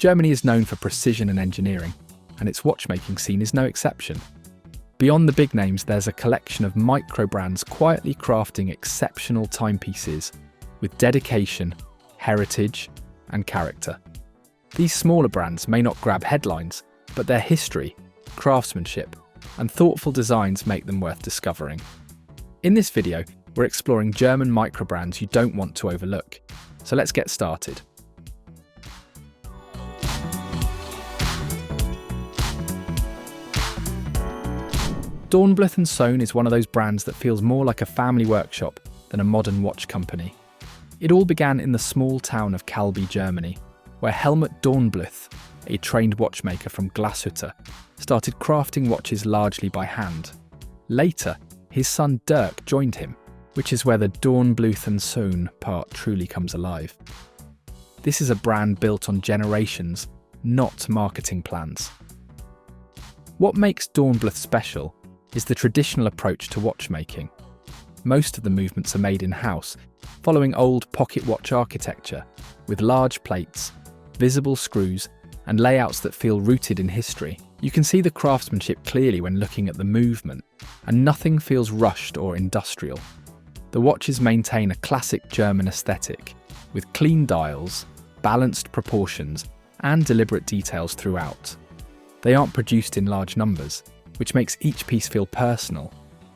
Germany is known for precision and engineering, and its watchmaking scene is no exception. Beyond the big names, there's a collection of microbrands quietly crafting exceptional timepieces with dedication, heritage, and character. These smaller brands may not grab headlines, but their history, craftsmanship, and thoughtful designs make them worth discovering. In this video, we're exploring German microbrands you don't want to overlook. So let's get started. Dornblueth Sohn is one of those brands that feels more like a family workshop than a modern watch company. It all began in the small town of Calby, Germany, where Helmut Dornblueth, a trained watchmaker from Glashütte, started crafting watches largely by hand. Later, his son Dirk joined him, which is where the Dornblueth Sohn part truly comes alive. This is a brand built on generations, not marketing plans. What makes Dornblueth special is the traditional approach to watchmaking. Most of the movements are made in-house, following old pocket watch architecture, with large plates, visible screws, and layouts that feel rooted in history. You can see the craftsmanship clearly when looking at the movement, and nothing feels rushed or industrial. The watches maintain a classic German aesthetic, with clean dials, balanced proportions, and deliberate details throughout. They aren't produced in large numbers, which makes each piece feel personal,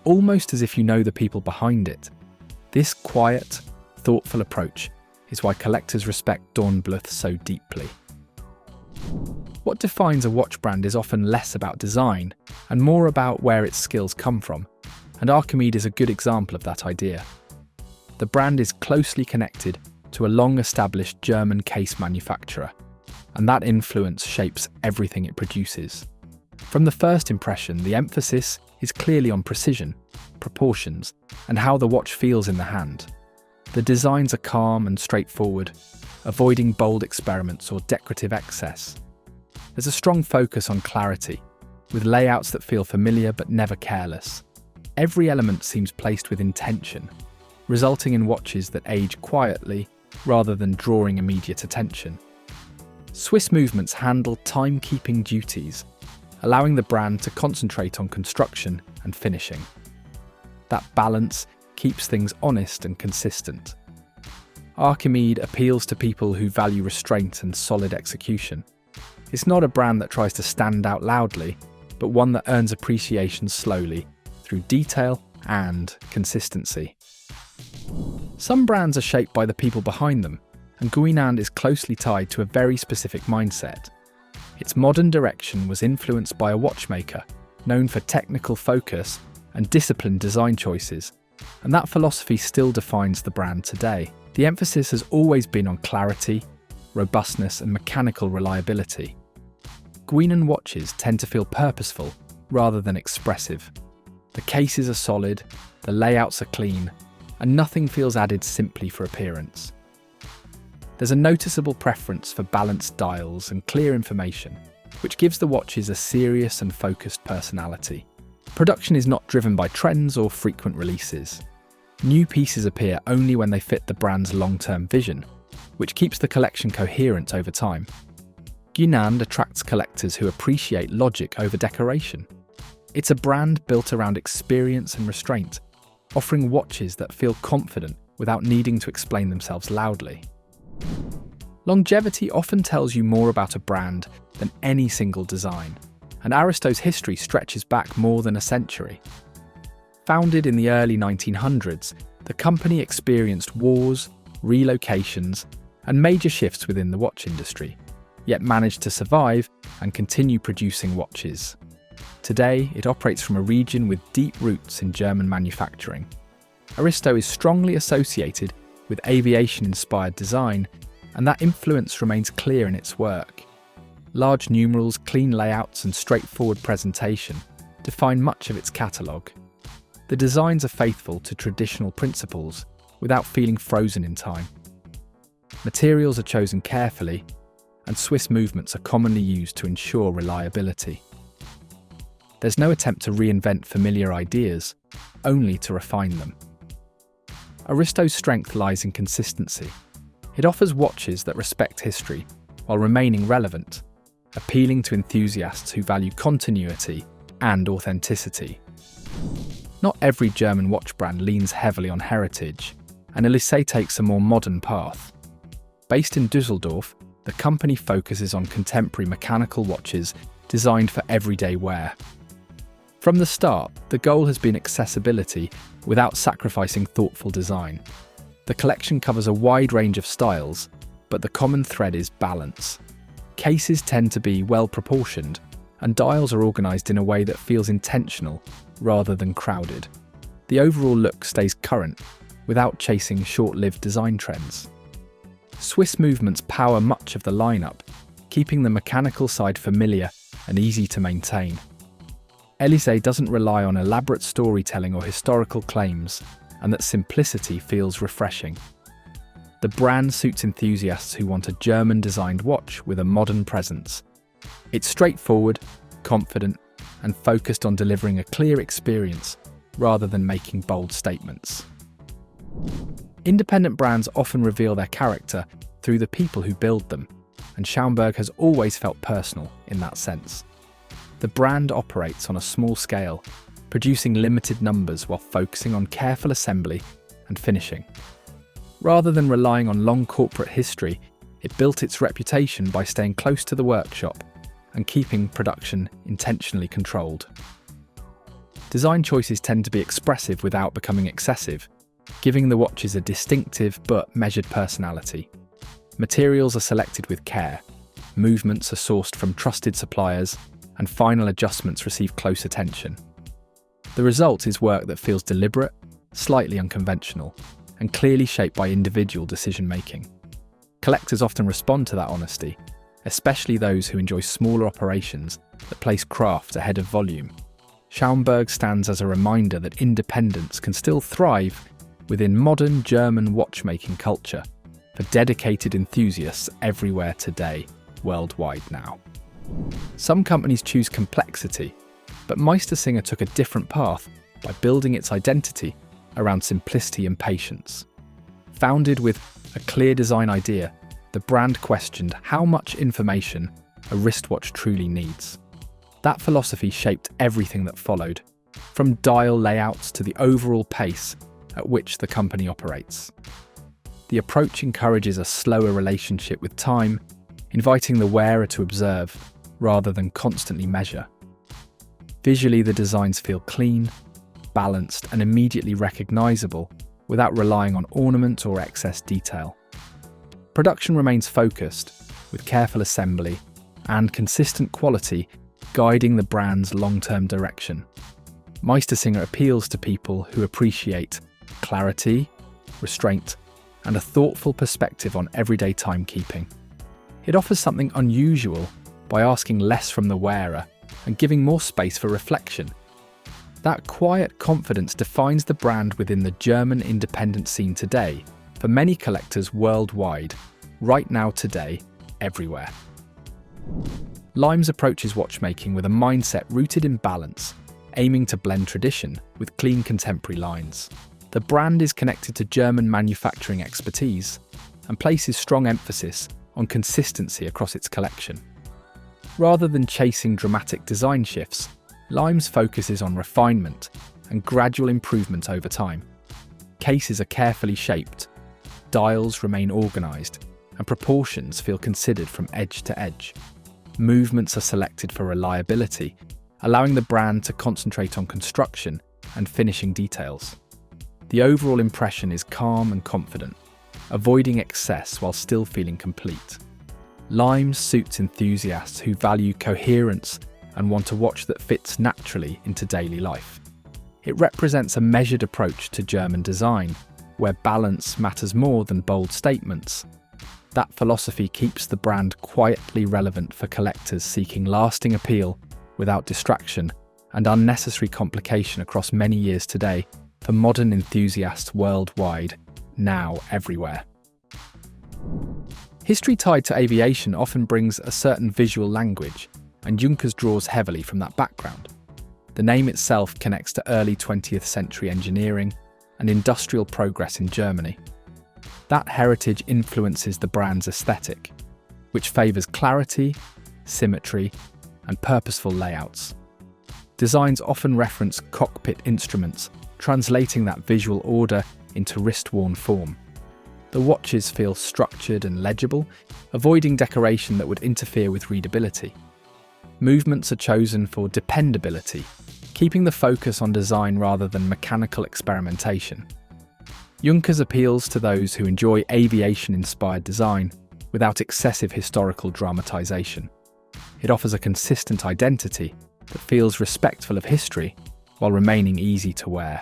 almost as if you know the people behind it. This quiet, thoughtful approach is why collectors respect Dornblueth so deeply. What defines a watch brand is often less about design and more about where its skills come from, and Archimede is a good example of that idea. The brand is closely connected to a long-established German case manufacturer, and that influence shapes everything it produces. From the first impression, the emphasis is clearly on precision, proportions, and how the watch feels in the hand. The designs are calm and straightforward, avoiding bold experiments or decorative excess. There's a strong focus on clarity, with layouts that feel familiar but never careless. Every element seems placed with intention, resulting in watches that age quietly rather than drawing immediate attention. Swiss movements handle timekeeping duties, allowing the brand to concentrate on construction and finishing. That balance keeps things honest and consistent. Archimede appeals to people who value restraint and solid execution. It's not a brand that tries to stand out loudly, but one that earns appreciation slowly through detail and consistency. Some brands are shaped by the people behind them, and Guinand is closely tied to a very specific mindset. Its modern direction was influenced by a watchmaker known for technical focus and disciplined design choices, and that philosophy still defines the brand today. The emphasis has always been on clarity, robustness, and mechanical reliability. Guinand watches tend to feel purposeful rather than expressive. The cases are solid, the layouts are clean, and nothing feels added simply for appearance. There's a noticeable preference for balanced dials and clear information, which gives the watches a serious and focused personality. Production is not driven by trends or frequent releases. New pieces appear only when they fit the brand's long-term vision, which keeps the collection coherent over time. Guinand attracts collectors who appreciate logic over decoration. It's a brand built around experience and restraint, offering watches that feel confident without needing to explain themselves loudly. Longevity often tells you more about a brand than any single design, and Aristo's history stretches back more than a century. Founded in the early 1900s, the company experienced wars, relocations, and major shifts within the watch industry, yet managed to survive and continue producing watches. Today, it operates from a region with deep roots in German manufacturing. Aristo is strongly associated with aviation-inspired design, and that influence remains clear in its work. Large numerals, clean layouts, and straightforward presentation define much of its catalogue. The designs are faithful to traditional principles without feeling frozen in time. Materials are chosen carefully, and Swiss movements are commonly used to ensure reliability. There's no attempt to reinvent familiar ideas, only to refine them. Aristo's strength lies in consistency. It offers watches that respect history, while remaining relevant, appealing to enthusiasts who value continuity and authenticity. Not every German watch brand leans heavily on heritage, and Elysee takes a more modern path. Based in Düsseldorf, the company focuses on contemporary mechanical watches designed for everyday wear. From the start, the goal has been accessibility without sacrificing thoughtful design. The collection covers a wide range of styles, but the common thread is balance. Cases tend to be well proportioned, and dials are organised in a way that feels intentional rather than crowded. The overall look stays current without chasing short-lived design trends. Swiss movements power much of the lineup, keeping the mechanical side familiar and easy to maintain. Elysee doesn't rely on elaborate storytelling or historical claims, and that simplicity feels refreshing. The brand suits enthusiasts who want a German-designed watch with a modern presence. It's straightforward, confident, and focused on delivering a clear experience rather than making bold statements. Independent brands often reveal their character through the people who build them, and Schaumburg has always felt personal in that sense. The brand operates on a small scale, producing limited numbers while focusing on careful assembly and finishing. Rather than relying on long corporate history, it built its reputation by staying close to the workshop and keeping production intentionally controlled. Design choices tend to be expressive without becoming excessive, giving the watches a distinctive but measured personality. Materials are selected with care, movements are sourced from trusted suppliers, and final adjustments receive close attention. The result is work that feels deliberate, slightly unconventional, and clearly shaped by individual decision-making. Collectors often respond to that honesty, especially those who enjoy smaller operations that place craft ahead of volume. Schaumburg stands as a reminder that independence can still thrive within modern German watchmaking culture for dedicated enthusiasts everywhere today, worldwide now. Some companies choose complexity, but Meistersinger took a different path by building its identity around simplicity and patience. Founded with a clear design idea, the brand questioned how much information a wristwatch truly needs. That philosophy shaped everything that followed, from dial layouts to the overall pace at which the company operates. The approach encourages a slower relationship with time, inviting the wearer to observe rather than constantly measure. Visually, the designs feel clean, balanced, and immediately recognizable without relying on ornament or excess detail. Production remains focused, with careful assembly and consistent quality guiding the brand's long-term direction. Meistersinger appeals to people who appreciate clarity, restraint, and a thoughtful perspective on everyday timekeeping. It offers something unusual by asking less from the wearer and giving more space for reflection. That quiet confidence defines the brand within the German independent scene today, for many collectors worldwide, right now, today, everywhere. Limes approaches watchmaking with a mindset rooted in balance, aiming to blend tradition with clean contemporary lines. The brand is connected to German manufacturing expertise and places strong emphasis on consistency across its collection. Rather than chasing dramatic design shifts, Limes focuses on refinement and gradual improvement over time. Cases are carefully shaped, dials remain organised, and proportions feel considered from edge to edge. Movements are selected for reliability, allowing the brand to concentrate on construction and finishing details. The overall impression is calm and confident, avoiding excess while still feeling complete. Limes suits enthusiasts who value coherence and want a watch that fits naturally into daily life. It represents a measured approach to German design, where balance matters more than bold statements. That philosophy keeps the brand quietly relevant for collectors seeking lasting appeal without distraction and unnecessary complication across many years today, for modern enthusiasts worldwide, now everywhere. History tied to aviation often brings a certain visual language, and Junghans draws heavily from that background. The name itself connects to early 20th century engineering and industrial progress in Germany. That heritage influences the brand's aesthetic. which favours clarity, symmetry, and purposeful layouts. Designs often reference cockpit instruments, translating that visual order into wrist-worn form. The watches feel structured and legible, avoiding decoration that would interfere with readability. Movements are chosen for dependability, keeping the focus on design rather than mechanical experimentation. Junghans appeals to those who enjoy aviation-inspired design without excessive historical dramatization. It offers a consistent identity that feels respectful of history while remaining easy to wear.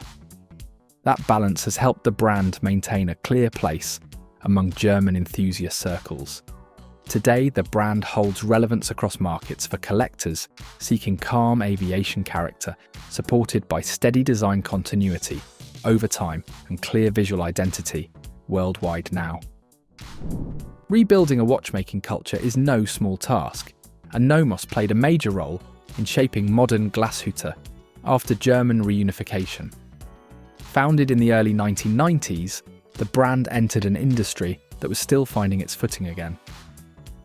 That balance has helped the brand maintain a clear place among German enthusiast circles. Today, the brand holds relevance across markets for collectors seeking calm aviation character, supported by steady design continuity over time and clear visual identity worldwide now. Rebuilding a watchmaking culture is no small task, and Nomos played a major role in shaping modern Glashütte after German reunification. Founded in the early 1990s, the brand entered an industry that was still finding its footing again.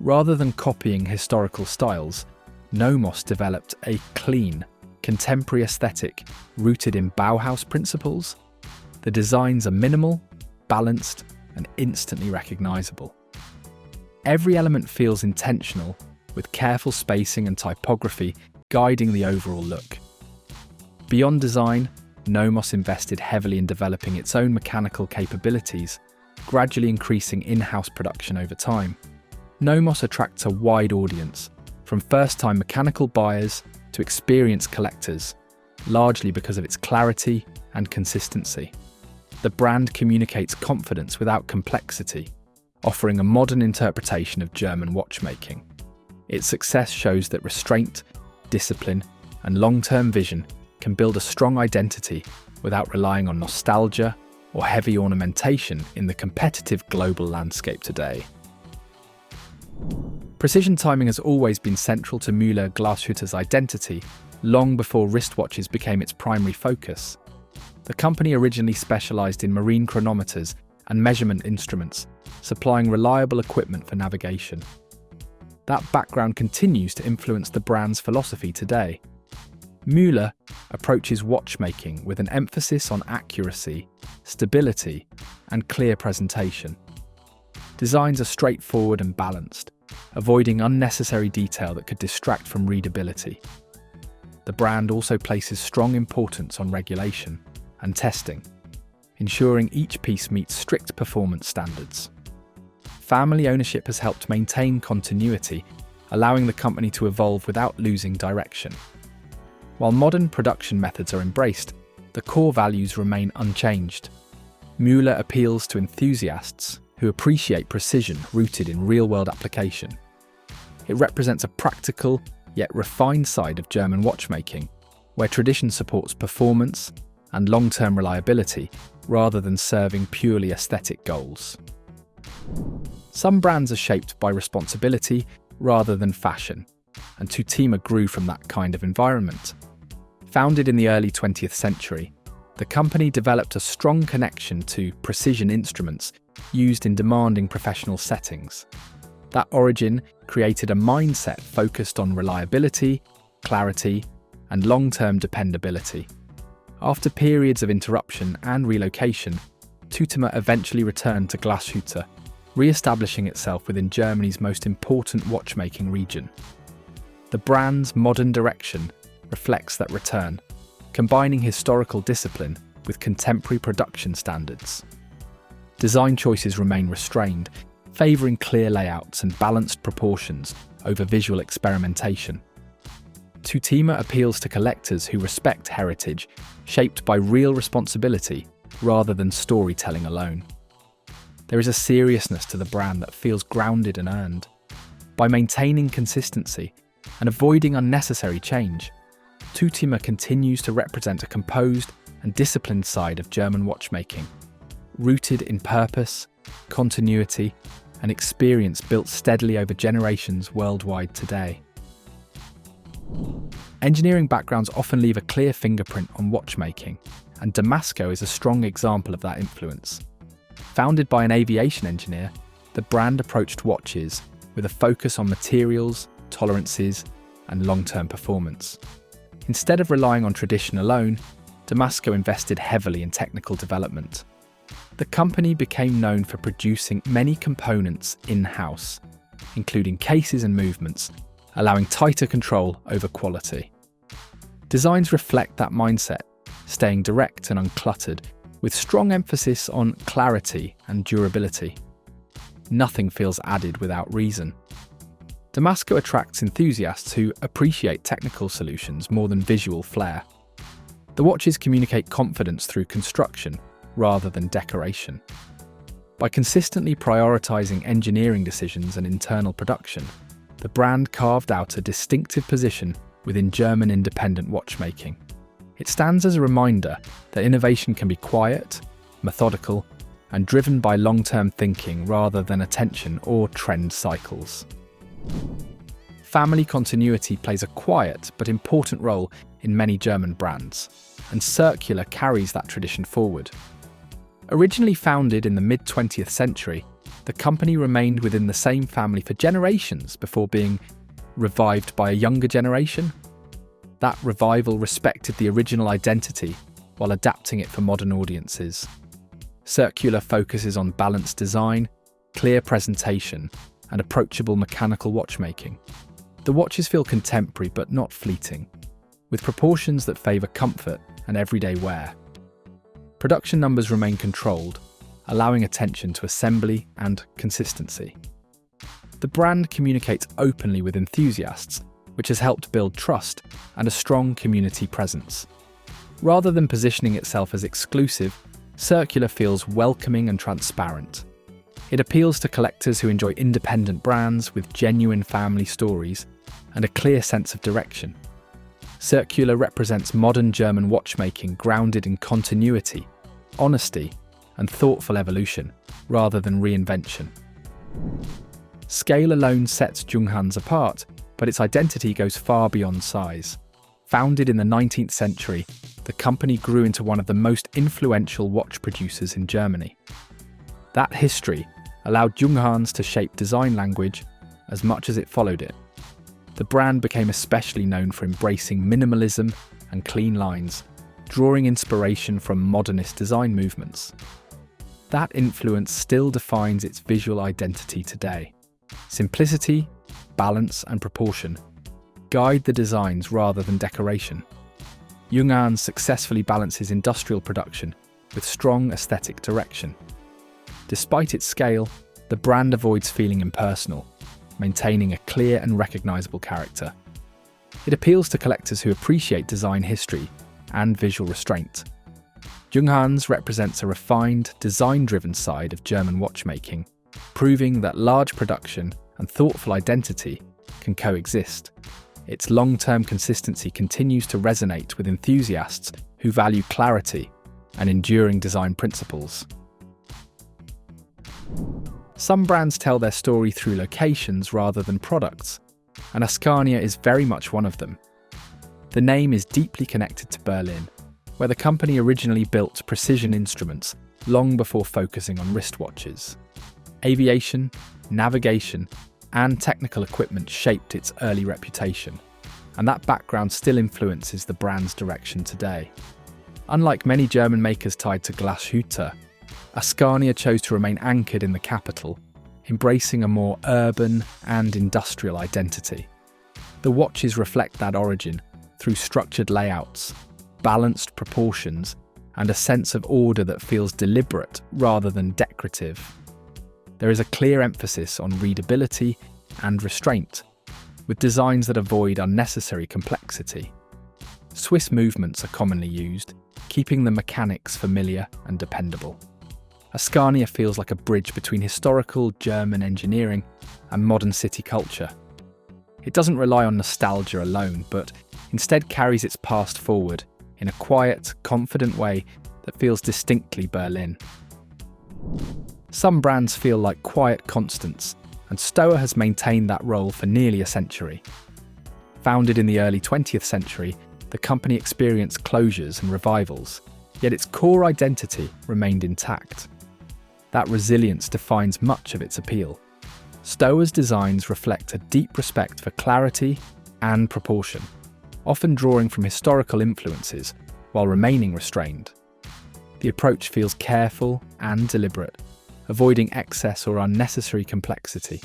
Rather than copying historical styles, Nomos developed a clean, contemporary aesthetic rooted in Bauhaus principles. The designs are minimal, balanced, and instantly recognizable. Every element feels intentional, with careful spacing and typography guiding the overall look. Beyond design, Nomos invested heavily in developing its own mechanical capabilities, gradually increasing in-house production over time. Nomos attracts a wide audience, from first-time mechanical buyers to experienced collectors, largely because of its clarity and consistency. The brand communicates confidence without complexity, offering a modern interpretation of German watchmaking. Its success shows that restraint, discipline, and long-term vision can build a strong identity without relying on nostalgia or heavy ornamentation in the competitive global landscape today. Precision timing has always been central to Mühle Glashütte's identity, long before wristwatches became its primary focus. The company originally specialised in marine chronometers and measurement instruments, supplying reliable equipment for navigation. That background continues to influence the brand's philosophy today. Mühle approaches watchmaking with an emphasis on accuracy, stability, and clear presentation. Designs are straightforward and balanced, avoiding unnecessary detail that could distract from readability. The brand also places strong importance on regulation and testing, ensuring each piece meets strict performance standards. Family ownership has helped maintain continuity, allowing the company to evolve without losing direction. While modern production methods are embraced, the core values remain unchanged. Mühle appeals to enthusiasts who appreciate precision rooted in real-world application. It represents a practical, yet refined side of German watchmaking, where tradition supports performance and long-term reliability rather than serving purely aesthetic goals. Some brands are shaped by responsibility rather than fashion, and Tutima grew from that kind of environment. Founded in the early 20th century, the company developed a strong connection to precision instruments used in demanding professional settings. That origin created a mindset focused on reliability, clarity, and long-term dependability. After periods of interruption and relocation, Tutima eventually returned to Glashütte, re-establishing itself within Germany's most important watchmaking region. The brand's modern direction reflects that return, combining historical discipline with contemporary production standards. Design choices remain restrained, favouring clear layouts and balanced proportions over visual experimentation. Tutima appeals to collectors who respect heritage, shaped by real responsibility rather than storytelling alone. There is a seriousness to the brand that feels grounded and earned. By maintaining consistency and avoiding unnecessary change, Tutima continues to represent a composed and disciplined side of German watchmaking, rooted in purpose, continuity, and experience built steadily over generations worldwide today. Engineering backgrounds often leave a clear fingerprint on watchmaking, and Damasko is a strong example of that influence. Founded by an aviation engineer, the brand approached watches with a focus on materials, tolerances, and long-term performance. Instead of relying on tradition alone, Damasko invested heavily in technical development. The company became known for producing many components in-house, including cases and movements, allowing tighter control over quality. Designs reflect that mindset, staying direct and uncluttered, with strong emphasis on clarity and durability. Nothing feels added without reason. Damasko attracts enthusiasts who appreciate technical solutions more than visual flair. The watches communicate confidence through construction rather than decoration. By consistently prioritizing engineering decisions and internal production, the brand carved out a distinctive position within German independent watchmaking. It stands as a reminder that innovation can be quiet, methodical, and driven by long-term thinking rather than attention or trend cycles. Family continuity plays a quiet but important role in many German brands, and Circula carries that tradition forward. Originally founded in the mid-20th century, the company remained within the same family for generations before being revived by a younger generation. That revival respected the original identity while adapting it for modern audiences. Circula focuses on balanced design, clear presentation, and approachable mechanical watchmaking. The watches feel contemporary but not fleeting, with proportions that favour comfort and everyday wear. Production numbers remain controlled, allowing attention to assembly and consistency. The brand communicates openly with enthusiasts, which has helped build trust and a strong community presence. Rather than positioning itself as exclusive, Circula feels welcoming and transparent. It appeals to collectors who enjoy independent brands with genuine family stories and a clear sense of direction. Circula represents modern German watchmaking grounded in continuity, honesty, and thoughtful evolution, rather than reinvention. Scale alone sets Junghans apart, but its identity goes far beyond size. Founded in the 19th century, the company grew into one of the most influential watch producers in Germany. That history allowed Junghans to shape design language as much as it followed it. The brand became especially known for embracing minimalism and clean lines, drawing inspiration from modernist design movements. That influence still defines its visual identity today. Simplicity, balance, and proportion guide the designs rather than decoration. Junghans successfully balances industrial production with strong aesthetic direction. Despite its scale, the brand avoids feeling impersonal, maintaining a clear and recognizable character. It appeals to collectors who appreciate design history and visual restraint. Junghans represents a refined, design-driven side of German watchmaking, proving that large production and thoughtful identity can coexist. Its long-term consistency continues to resonate with enthusiasts who value clarity and enduring design principles. Some brands tell their story through locations rather than products, and Askania is very much one of them. The name is deeply connected to Berlin, where the company originally built precision instruments long before focusing on wristwatches. Aviation, navigation, and technical equipment shaped its early reputation, and that background still influences the brand's direction today. Unlike many German makers tied to Glashütte, Askania chose to remain anchored in the capital, embracing a more urban and industrial identity. The watches reflect that origin through structured layouts, balanced proportions, and a sense of order that feels deliberate rather than decorative. There is a clear emphasis on readability and restraint, with designs that avoid unnecessary complexity. Swiss movements are commonly used, keeping the mechanics familiar and dependable. Askania feels like a bridge between historical German engineering and modern city culture. It doesn't rely on nostalgia alone, but instead carries its past forward in a quiet, confident way that feels distinctly Berlin. Some brands feel like quiet constants, and Stowa has maintained that role for nearly a century. Founded in the early 20th century, the company experienced closures and revivals, yet its core identity remained intact. That resilience defines much of its appeal. Stowa's designs reflect a deep respect for clarity and proportion, often drawing from historical influences while remaining restrained. The approach feels careful and deliberate, avoiding excess or unnecessary complexity.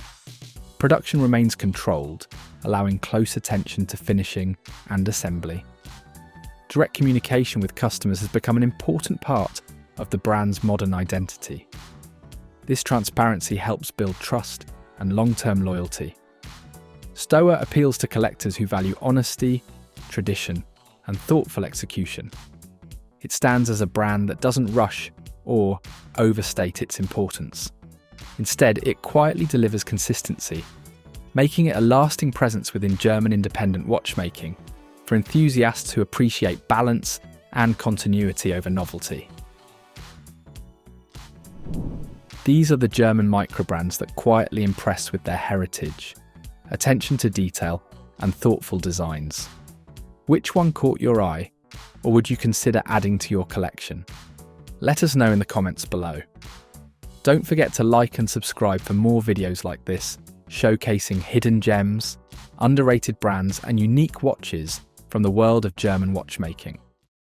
Production remains controlled, allowing close attention to finishing and assembly. Direct communication with customers has become an important part of the brand's modern identity. This transparency helps build trust and long-term loyalty. Stowa appeals to collectors who value honesty, tradition, and thoughtful execution. It stands as a brand that doesn't rush or overstate its importance. Instead, it quietly delivers consistency, making it a lasting presence within German independent watchmaking for enthusiasts who appreciate balance and continuity over novelty. These are the German microbrands that quietly impress with their heritage, attention to detail, and thoughtful designs. Which one caught your eye, or would you consider adding to your collection? Let us know in the comments below. Don't forget to like and subscribe for more videos like this, showcasing hidden gems, underrated brands, and unique watches from the world of German watchmaking.